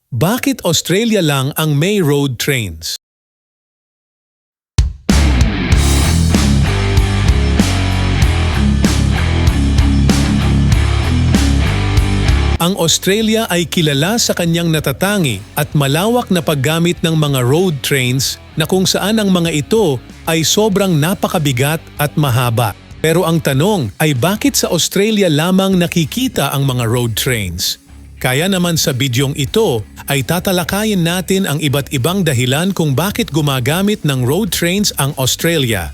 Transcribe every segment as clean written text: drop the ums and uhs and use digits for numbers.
Bakit Australia lang ang may road trains? Ang Australia ay kilala sa kanyang natatangi at malawak na paggamit ng mga road trains na kung saan ang mga ito ay sobrang napakabigat at mahaba. Pero ang tanong ay bakit sa Australia lamang nakikita ang mga road trains? Kaya naman sa bidyong ito ay tatalakayin natin ang iba't ibang dahilan kung bakit gumagamit ng road trains ang Australia.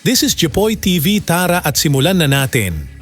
This is Jepoy TV, tara at simulan na natin.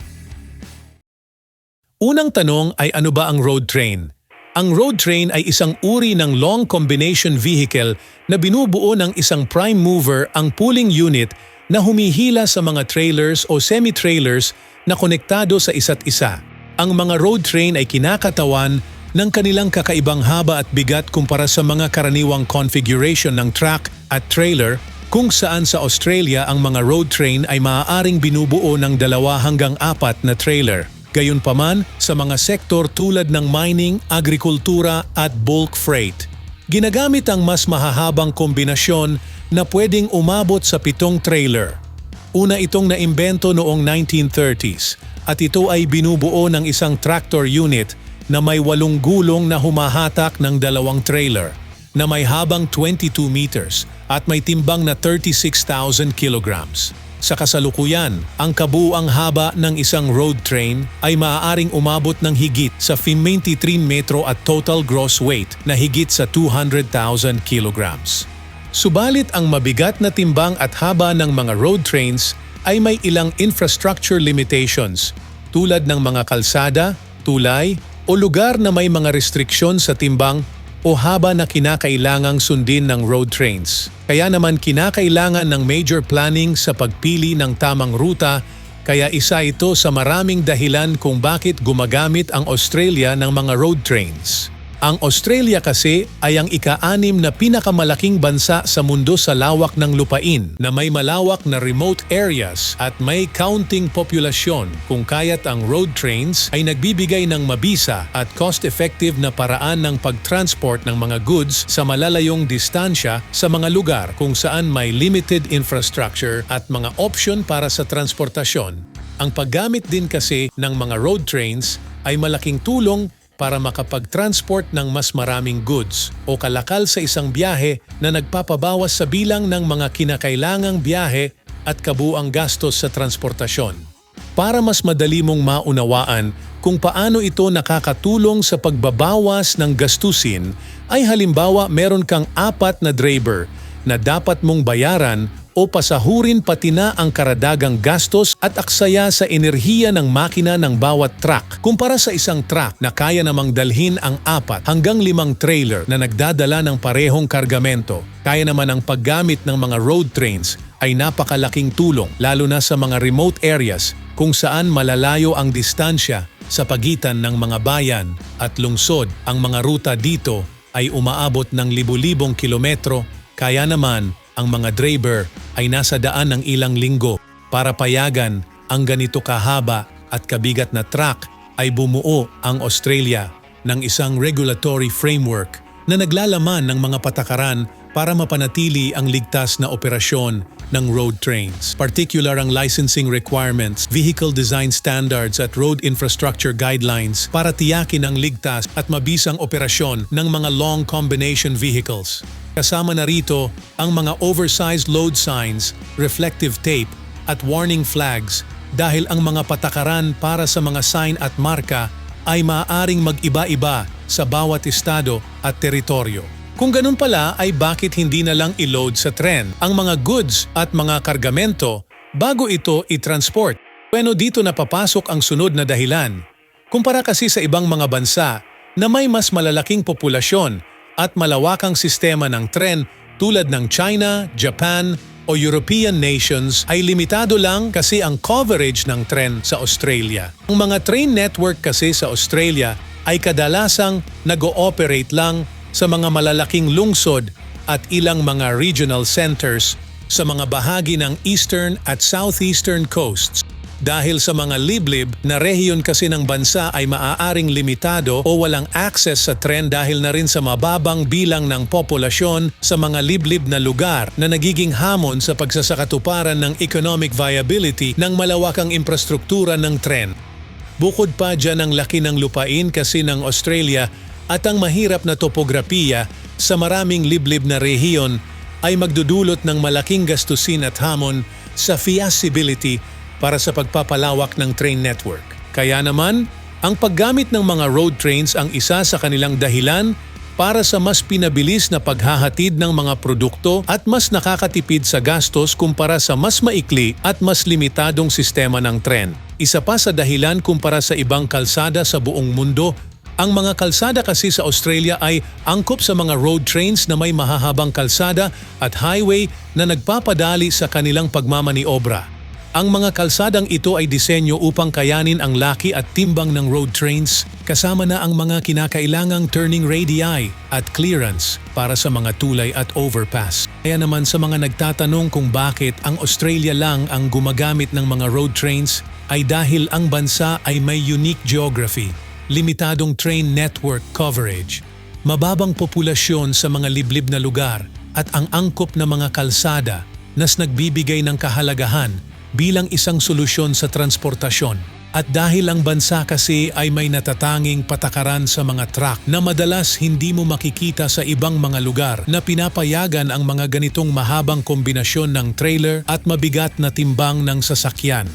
Unang tanong ay ano ba ang road train? Ang road train ay isang uri ng long combination vehicle na binubuo ng isang prime mover, ang pulling unit na humihila sa mga trailers o semi-trailers na konektado sa isa't isa. Ang mga road train ay kinakatawan ng kanilang kakaibang haba at bigat kumpara sa mga karaniwang configuration ng truck at trailer, kung saan sa Australia ang mga road train ay maaaring binubuo ng 2 hanggang 4 na trailer. Gayunpaman, sa mga sektor tulad ng mining, agrikultura at bulk freight, ginagamit ang mas mahahabang kombinasyon na pwedeng umabot sa 7 trailer. Una itong naimbento noong 1930s at ito ay binubuo ng isang tractor unit na may 8 gulong na humahatak ng 2 trailer na may habang 22 meters at may timbang na 36,000 kilograms. Sa kasalukuyan, ang kabuuang haba ng isang road train ay maaaring umabot ng higit sa 53 metro at total gross weight na higit sa 200,000 kilograms. Subalit ang mabigat na timbang at haba ng mga road trains ay may ilang infrastructure limitations tulad ng mga kalsada, tulay o lugar na may mga restriksyon sa timbang o haba na kinakailangang sundin ng road trains. Kaya naman kinakailangan ng major planning sa pagpili ng tamang ruta, kaya isa ito sa maraming dahilan kung bakit gumagamit ang Australia ng mga road trains. Ang Australia kasi ay ang ika-6 na pinakamalaking bansa sa mundo sa lawak ng lupain na may malawak na remote areas at may counting populasyon, kung kaya't ang road trains ay nagbibigay ng mabisa at cost-effective na paraan ng pag-transport ng mga goods sa malalayong distansya sa mga lugar kung saan may limited infrastructure at mga option para sa transportasyon. Ang paggamit din kasi ng mga road trains ay malaking tulong para makapag-transport ng mas maraming goods o kalakal sa isang biyahe na nagpapabawas sa bilang ng mga kinakailangang biyahe at kabuuang gastos sa transportasyon. Para mas madali mong maunawaan kung paano ito nakakatulong sa pagbabawas ng gastusin, ay halimbawa meron kang 4 na driver na dapat mong bayaran o pasahurin pati na ang karadagang gastos at aksaya sa enerhiya ng makina ng bawat truck. Kumpara sa isang truck na kaya namang dalhin ang 4 hanggang 5 trailer na nagdadala ng parehong kargamento, kaya naman ang paggamit ng mga road trains ay napakalaking tulong lalo na sa mga remote areas kung saan malalayo ang distansya sa pagitan ng mga bayan at lungsod. Ang mga ruta dito ay umaabot ng libu-libong kilometro, kaya naman ang mga driver ay nasa daan ng ilang linggo para payagan ang ganito kahaba at kabigat na truck. Ay bumuo ang Australia ng isang regulatory framework na naglalaman ng mga patakaran para mapanatili ang ligtas na operasyon ng road trains. Particular ang licensing requirements, vehicle design standards at road infrastructure guidelines para tiyakin ang ligtas at mabisang operasyon ng mga long combination vehicles. Kasama na rito ang mga oversized load signs, reflective tape at warning flags dahil ang mga patakaran para sa mga sign at marka ay maaaring mag-iba-iba sa bawat estado at teritoryo. Kung ganun pala ay bakit hindi na lang i-load sa tren ang mga goods at mga kargamento bago ito i-transport? Bueno, dito na papasok ang sunod na dahilan. Kumpara kasi sa ibang mga bansa na may mas malalaking populasyon at malawakang sistema ng tren tulad ng China, Japan o European nations, ay limitado lang kasi ang coverage ng tren sa Australia. Ang mga train network kasi sa Australia ay kadalasang nag-ooperate lang sa mga malalaking lungsod at ilang mga regional centers sa mga bahagi ng eastern at southeastern coasts. Dahil sa mga liblib na rehiyon kasi ng bansa ay maaaring limitado o walang access sa tren dahil na rin sa mababang bilang ng populasyon sa mga liblib na lugar na nagiging hamon sa pagsasakatuparan ng economic viability ng malawakang infrastruktura ng tren. Bukod pa dyan ang laki ng lupain kasi ng Australia at ang mahirap na topografiya sa maraming liblib na rehiyon ay magdudulot ng malaking gastusin at hamon sa feasibility para sa pagpapalawak ng train network. Kaya naman, ang paggamit ng mga road trains ang isa sa kanilang dahilan para sa mas pinabilis na paghahatid ng mga produkto at mas nakakatipid sa gastos kumpara sa mas maikli at mas limitadong sistema ng tren. Isa pa sa dahilan kumpara sa ibang kalsada sa buong mundo, ang mga kalsada kasi sa Australia ay angkop sa mga road trains na may mahahabang kalsada at highway na nagpapadali sa kanilang pagmamaniobra. Ang mga kalsadang ito ay disenyo upang kayanin ang laki at timbang ng road trains, kasama na ang mga kinakailangang turning radii at clearance para sa mga tulay at overpass. Kaya naman sa mga nagtatanong kung bakit ang Australia lang ang gumagamit ng mga road trains ay dahil ang bansa ay may unique geography, limitadong train network coverage, mababang populasyon sa mga liblib na lugar at ang angkop na mga kalsada nas nagbibigay ng kahalagahan bilang isang solusyon sa transportasyon. At dahil ang bansa kasi ay may natatanging patakaran sa mga truck na madalas hindi mo makikita sa ibang mga lugar na pinapayagan ang mga ganitong mahabang kombinasyon ng trailer at mabigat na timbang ng sasakyan.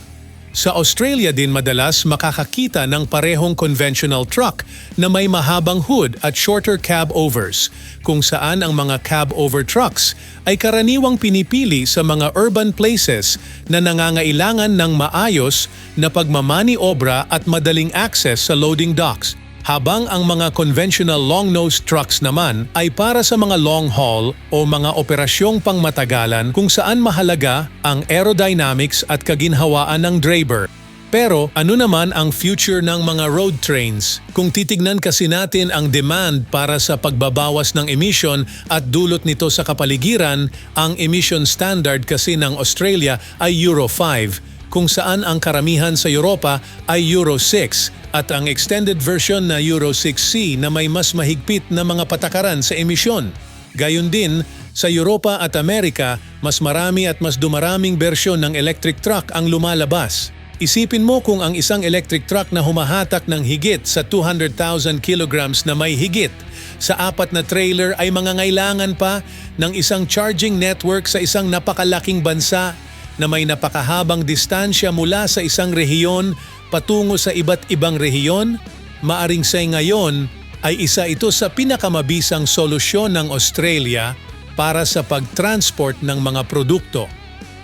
Sa Australia din madalas makakakita ng parehong conventional truck na may mahabang hood at shorter cab overs, kung saan ang mga cab over trucks ay karaniwang pinipili sa mga urban places na nangangailangan ng maayos na pagmamaniobra at madaling access sa loading docks. Habang ang mga conventional long-nose trucks naman ay para sa mga long haul o mga operasyong pangmatagalan kung saan mahalaga ang aerodynamics at kaginhawaan ng driver. Pero ano naman ang future ng mga road trains? Kung titignan kasi natin ang demand para sa pagbabawas ng emission at dulot nito sa kapaligiran, ang emission standard kasi ng Australia ay Euro 5, kung saan ang karamihan sa Europa ay Euro 6 at ang extended version na Euro 6C na may mas mahigpit na mga patakaran sa emisyon. Gayon din, sa Europa at Amerika, mas marami at mas dumaraming bersyon ng electric truck ang lumalabas. Isipin mo kung ang isang electric truck na humahatak ng higit sa 200,000 kilograms na may higit sa 4 na trailer ay mangangailangan pa ng isang charging network sa isang napakalaking bansa na may napakahabang distansya mula sa isang rehiyon patungo sa iba't ibang rehiyon. Maaring sa ngayon ay isa ito sa pinakamabisang solusyon ng Australia para sa pag-transport ng mga produkto.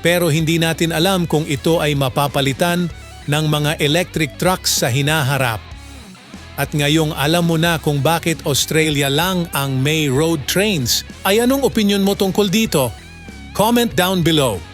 Pero hindi natin alam kung ito ay mapapalitan ng mga electric trucks sa hinaharap. At ngayong alam mo na kung bakit Australia lang ang may road trains, ay anong opinion mo tungkol dito? Comment down below.